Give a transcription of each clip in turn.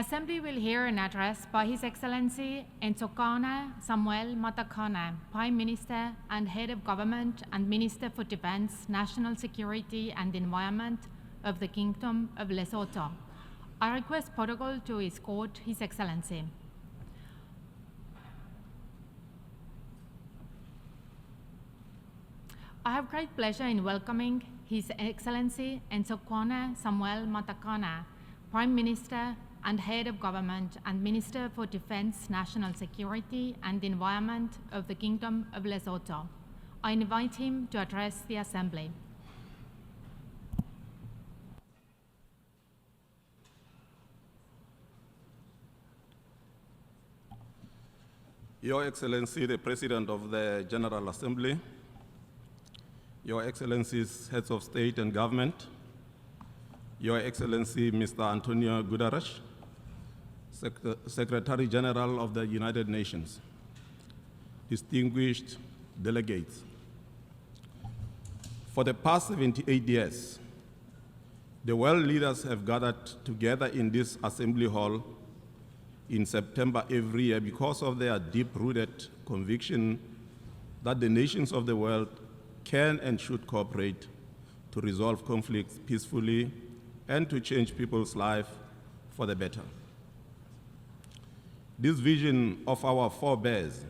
Assembly will hear an address by His Excellency Ntsokana Samuel Matakane, Prime Minister and Head of Government and Minister for Defense, National Security and Environment of the Kingdom of Lesotho. I request protocol to escort His Excellency. I have great pleasure in welcoming His Excellency Ntsokana Samuel Matakane, Prime Minister and Head of Government and Minister for Defense, National Security and Environment of the Kingdom of Lesotho. I invite him to address the Assembly. Your Excellency, the President of the General Assembly, Your Excellencies, Heads of State and Government, Your Excellency Mr. Antonio Guterres, Secretary General of the United Nations, distinguished delegates. For the past 78 years, the world leaders have gathered together in this Assembly Hall in September every year because of their deep-rooted conviction that the nations of the world can and should cooperate to resolve conflicts peacefully and to change people's lives for the better. This vision of our forebears,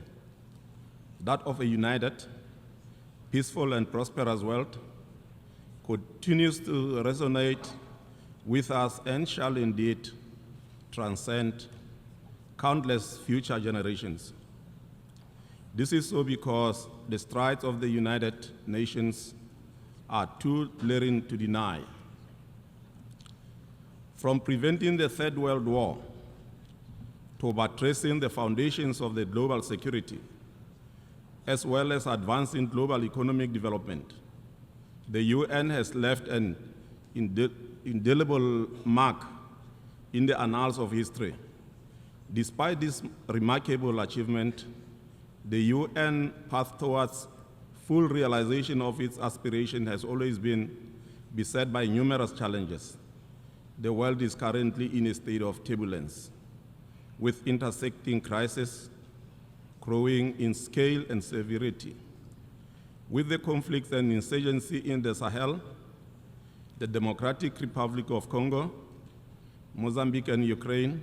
that of a united, peaceful and prosperous world, continues to resonate with us and shall indeed transcend countless future generations. This is so because the strides of the United Nations are too glaring to deny. From preventing the Third World War to buttressing the foundations of the global security, as well as advancing global economic development, the UN has left an indelible mark in the annals of history. Despite this remarkable achievement, the UN path towards full realization of its aspiration has always been beset by numerous challenges. The world is currently in a state of turbulence, with intersecting crises growing in scale and severity. With the conflicts and insurgency in the Sahel, the Democratic Republic of Congo, Mozambique and Ukraine,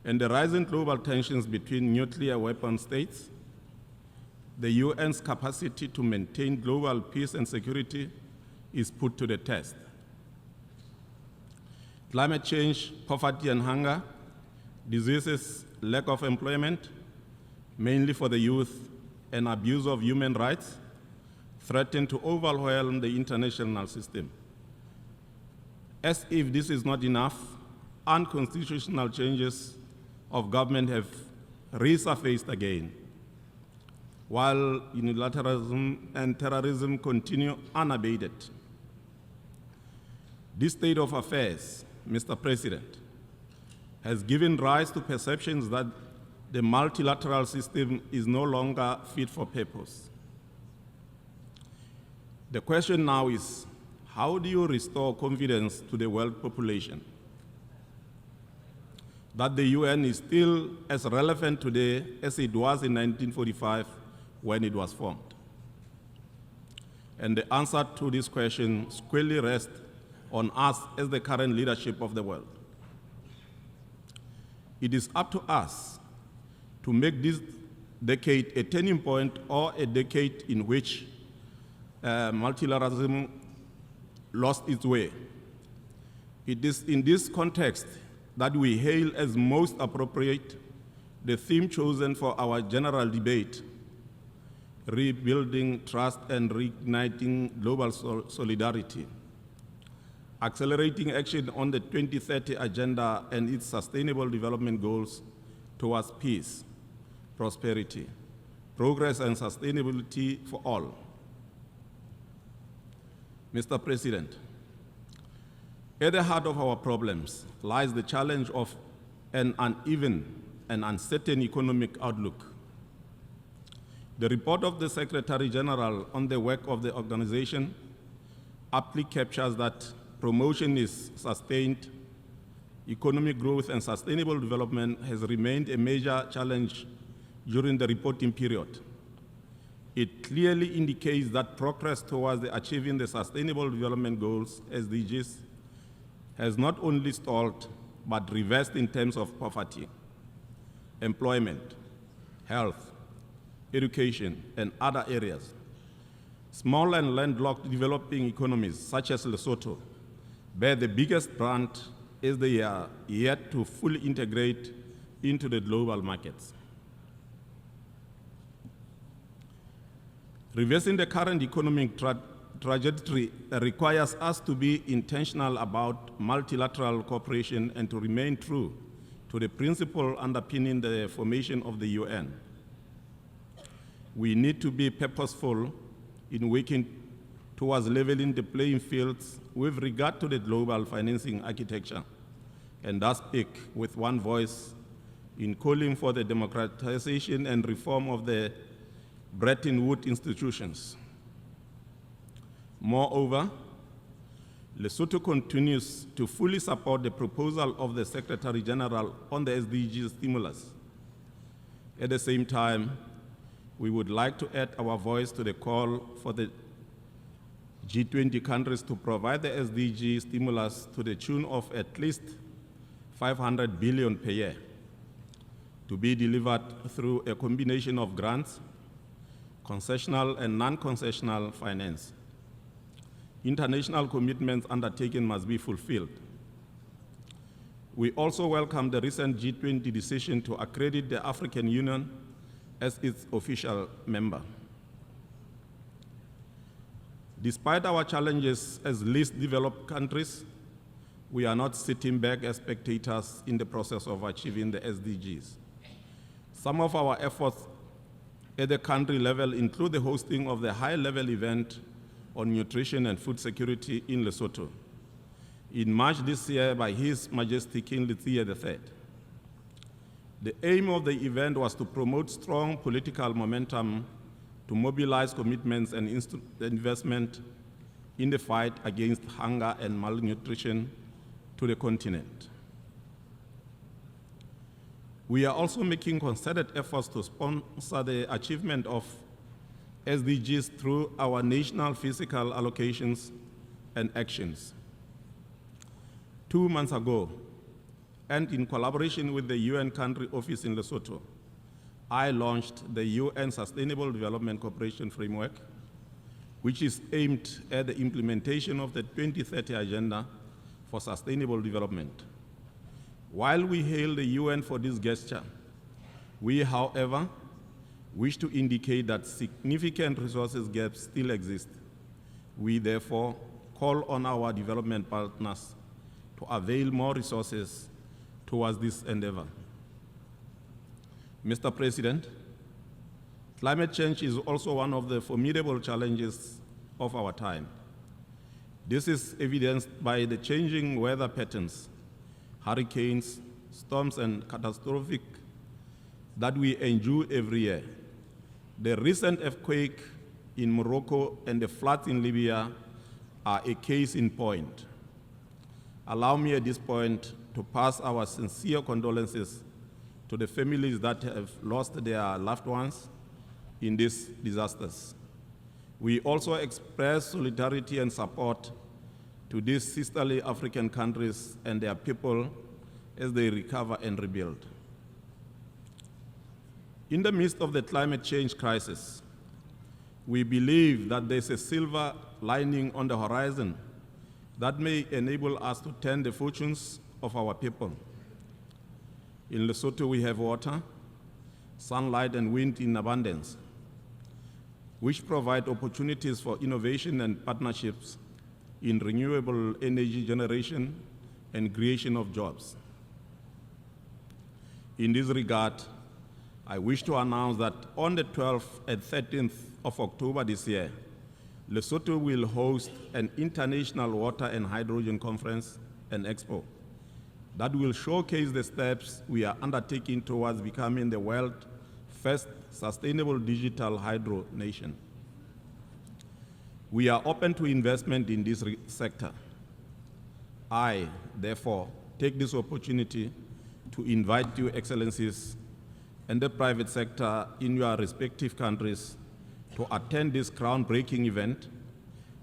and the rising global tensions between nuclear weapon states, the UN's capacity to maintain global peace and security is put to the test. Climate change, poverty and hunger, diseases, lack of employment, mainly for the youth, and abuse of human rights threaten to overwhelm the international system. As if this is not enough, unconstitutional changes of government have resurfaced again, while unilateralism and terrorism continue unabated. This state of affairs, Mr. President, has given rise to perceptions that the multilateral system is no longer fit for purpose. The question now is, how do you restore confidence to the world population that the UN is still as relevant today as it was in 1945 when it was formed? And the answer to this question squarely rests on us as the current leadership of the world. It is up to us to make this decade a turning point or a decade in which multilateralism lost its way. It is in this context that we hail as most appropriate the theme chosen for our general debate, rebuilding trust and reigniting global solidarity, accelerating action on the 2030 Agenda and its sustainable development goals towards peace, prosperity, progress and sustainability for all. Mr. President, at the heart of our problems lies the challenge of an uneven and uncertain economic outlook. The report of the Secretary General on the work of the organization aptly captures that promotion is sustained, economic growth and sustainable development has remained a major challenge during the reporting period. It clearly indicates that progress towards achieving the Sustainable Development Goals, SDGs, has not only stalled, but reversed in terms of poverty, employment, health, education, and other areas. Small and landlocked developing economies, such as Lesotho, bear the biggest brunt as they are yet to fully integrate into the global markets. Reversing the current economic trajectory requires us to be intentional about multilateral cooperation and to remain true to the principle underpinning the formation of the UN. We need to be purposeful in working towards leveling the playing fields with regard to the global financing architecture, and thus speak with one voice in calling for the democratization and reform of the Bretton Woods institutions. Moreover, Lesotho continues to fully support the proposal of the Secretary General on the SDG stimulus. At the same time, we would like to add our voice to the call for the G20 countries to provide the SDG stimulus to the tune of at least 500 billion per year, to be delivered through a combination of grants, concessional and non-concessional finance. International commitments undertaken must be fulfilled. We also welcome the recent G20 decision to accredit the African Union as its official member. Despite our challenges as least developed countries, we are not sitting back as spectators in the process of achieving the SDGs. Some of our efforts at the country level include the hosting of the high-level event on nutrition and food security in Lesotho in March this year by His Majesty King Letsie III. The aim of the event was to promote strong political momentum to mobilize commitments and investment in the fight against hunger and malnutrition to the continent. We are also making concerted efforts to sponsor the achievement of SDGs through our national physical allocations and actions. 2 months ago, and in collaboration with the UN country office in Lesotho, I launched the UN Sustainable Development Cooperation Framework, which is aimed at the implementation of the 2030 Agenda for Sustainable Development. While we hail the UN for this gesture, we, however, wish to indicate that significant resources gaps still exist. We therefore call on our development partners to avail more resources towards this endeavor. Mr. President, climate change is also one of the formidable challenges of our time. This is evidenced by the changing weather patterns, hurricanes, storms, and catastrophic that we endure every year. The recent earthquake in Morocco and the floods in Libya are a case in point. Allow me at this point to pass our sincere condolences to the families that have lost their loved ones in these disasters. We also express solidarity and support to these sisterly African countries and their people as they recover and rebuild. In the midst of the climate change crisis, we believe that there's a silver lining on the horizon that may enable us to turn the fortunes of our people. In Lesotho, we have water, sunlight, and wind in abundance, which provide opportunities for innovation and partnerships in renewable energy generation and creation of jobs. In this regard, I wish to announce that on the 12th and 13th of October this year, Lesotho will host an international water and hydrogen conference and expo that will showcase the steps we are undertaking towards becoming the world's first sustainable digital hydro nation. We are open to investment in this sector. I, therefore, take this opportunity to invite you, Excellencies, and the private sector in your respective countries to attend this groundbreaking event.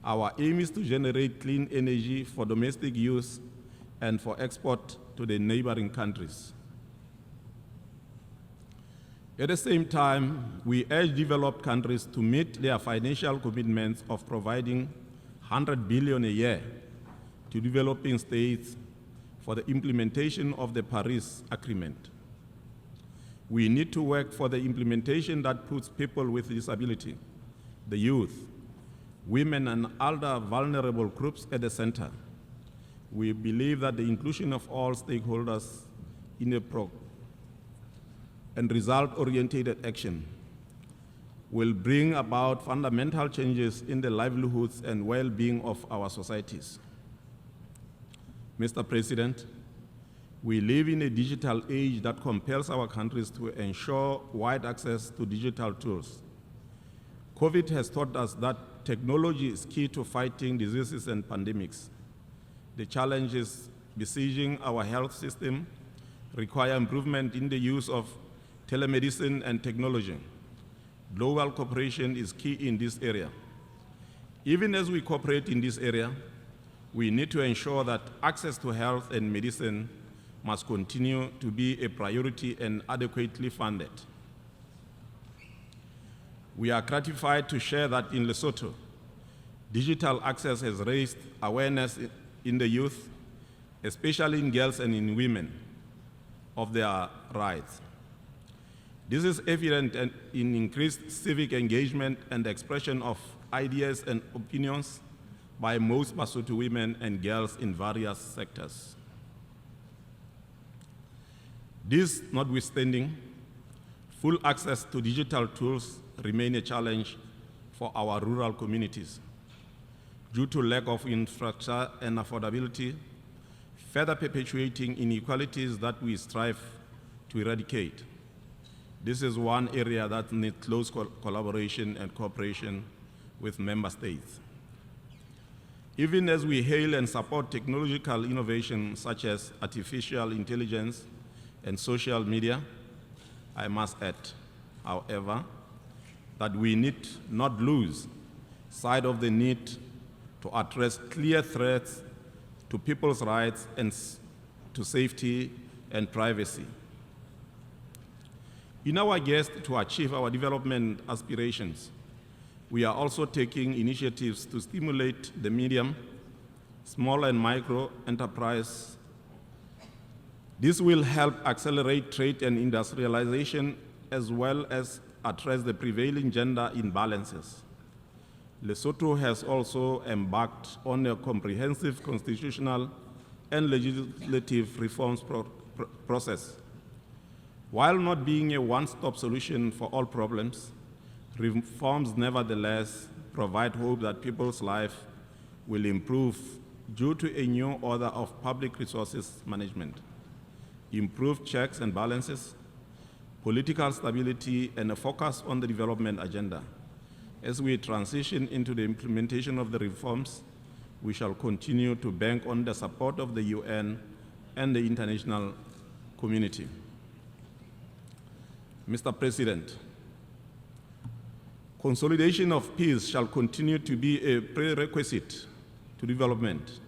Our aim is to generate clean energy for domestic use and for export to the neighboring countries. At the same time, we urge developed countries to meet their financial commitments of providing 100 billion a year to developing states for the implementation of the Paris Agreement. We need to work for the implementation that puts people with disability, the youth, women and other vulnerable groups at the center. We believe that the inclusion of all stakeholders in a and result-oriented action will bring about fundamental changes in the livelihoods and well-being of our societies. Mr. President, we live in a digital age that compels our countries to ensure wide access to digital tools. COVID has taught us that technology is key to fighting diseases and pandemics. The challenges besieging our health system require improvement in the use of telemedicine and technology. Global cooperation is key in this area. Even as we cooperate in this area, we need to ensure that access to health and medicine must continue to be a priority and adequately funded. We are gratified to share that in Lesotho, digital access has raised awareness in the youth, especially in girls and in women, of their rights. This is evident in increased civic engagement and expression of ideas and opinions by most Basotho women and girls in various sectors. This notwithstanding, full access to digital tools remain a challenge for our rural communities due to lack of infrastructure and affordability, further perpetuating inequalities that we strive to eradicate. This is one area that needs close collaboration and cooperation with member states. Even as we hail and support technological innovation such as artificial intelligence and social media, I must add, however, that we need not lose sight of the need to address clear threats to people's rights and to safety and privacy. In our quest to achieve our development aspirations, we are also taking initiatives to stimulate the medium, small and micro enterprise. This will help accelerate trade and industrialization as well as address the prevailing gender imbalances. Lesotho has also embarked on a comprehensive constitutional and legislative reforms process. While not being a one-stop solution for all problems, reforms nevertheless provide hope that people's lives will improve due to a new order of public resources management, improved checks and balances, political stability, and a focus on the development agenda. As we transition into the implementation of the reforms, we shall continue to bank on the support of the UN and the international community. Mr. President, consolidation of peace shall continue to be a prerequisite to development.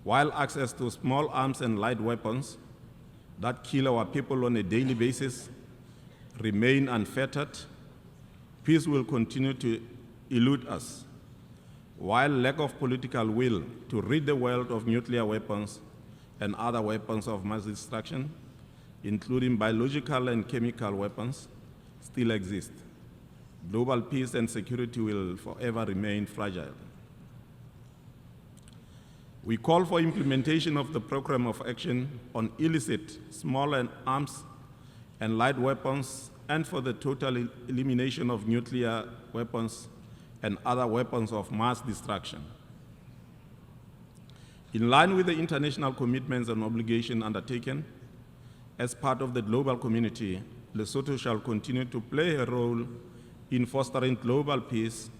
While access to small arms and light weapons that kill our people on a daily basis remain unfettered, peace will continue to elude us, while lack of political will to rid the world of nuclear weapons and other weapons of mass destruction, including biological and chemical weapons, still exist. Global peace and security will forever remain fragile. We call for implementation of the program of action on illicit small and arms and light weapons and for the total elimination of nuclear weapons and other weapons of mass destruction. In line with the international commitments and obligations undertaken, as part of the global community, Lesotho shall continue to play a role in fostering global peace,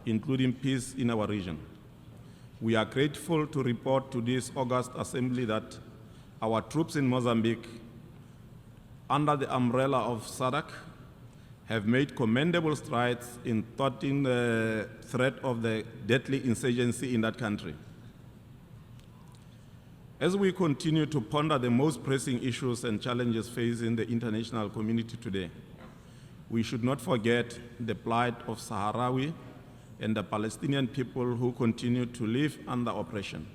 including peace in our region. We are grateful to report to this August Assembly that our troops in Mozambique, under the umbrella of SADC, have made commendable strides in thwarting the threat of the deadly insurgency in that country. As we continue to ponder the most pressing issues and challenges facing the international community today, we should not forget the plight of Sahrawi and the Palestinian people who continue to live under oppression.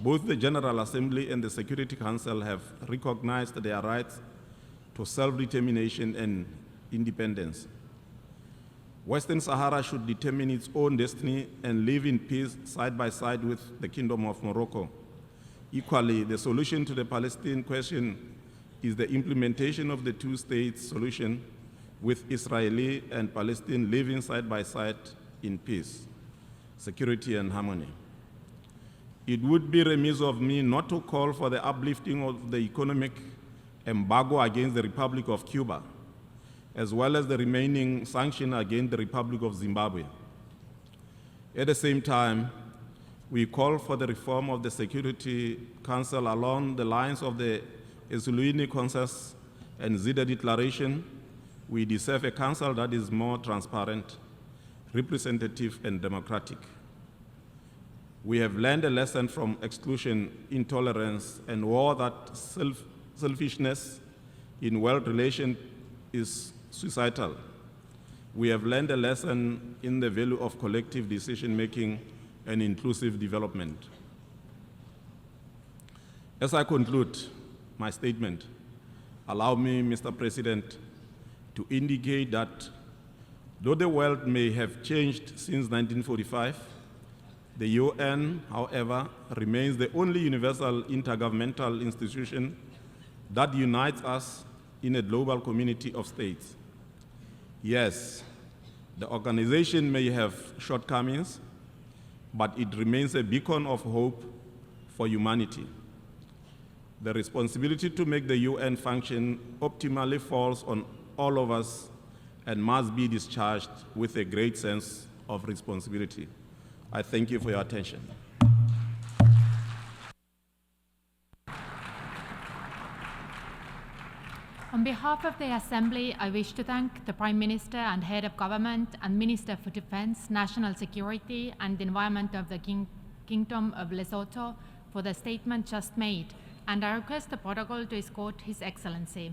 Both the General Assembly and the Security Council have recognized their rights to self-determination and independence. Western Sahara should determine its own destiny and live in peace side by side with the Kingdom of Morocco. Equally, the solution to the Palestinian question is the implementation of the two-state solution with Israeli and Palestine living side by side in peace, security, and harmony. It would be remiss of me not to call for the uplifting of the economic embargo against the Republic of Cuba, as well as the remaining sanction against the Republic of Zimbabwe. At the same time, we call for the reform of the Security Council along the lines of the Esuluini Consensus and Zida Declaration. We deserve a council that is more transparent, representative, and democratic. We have learned a lesson from exclusion, intolerance, and war that selfishness in world relations is suicidal. We have learned a lesson in the value of collective decision-making and inclusive development. As I conclude my statement, allow me, Mr. President, to indicate that though the world may have changed since 1945, the UN, however, remains the only universal intergovernmental institution that unites us in a global community of states. Yes, the organization may have shortcomings, but it remains a beacon of hope for humanity. The responsibility to make the UN function optimally falls on all of us and must be discharged with a great sense of responsibility. I thank you for your attention. On behalf of the Assembly, I wish to thank the Prime Minister and Head of Government and Minister for Defence, National Security and Environment of the Kingdom of Lesotho for the statement just made, and I request the protocol to escort His Excellency.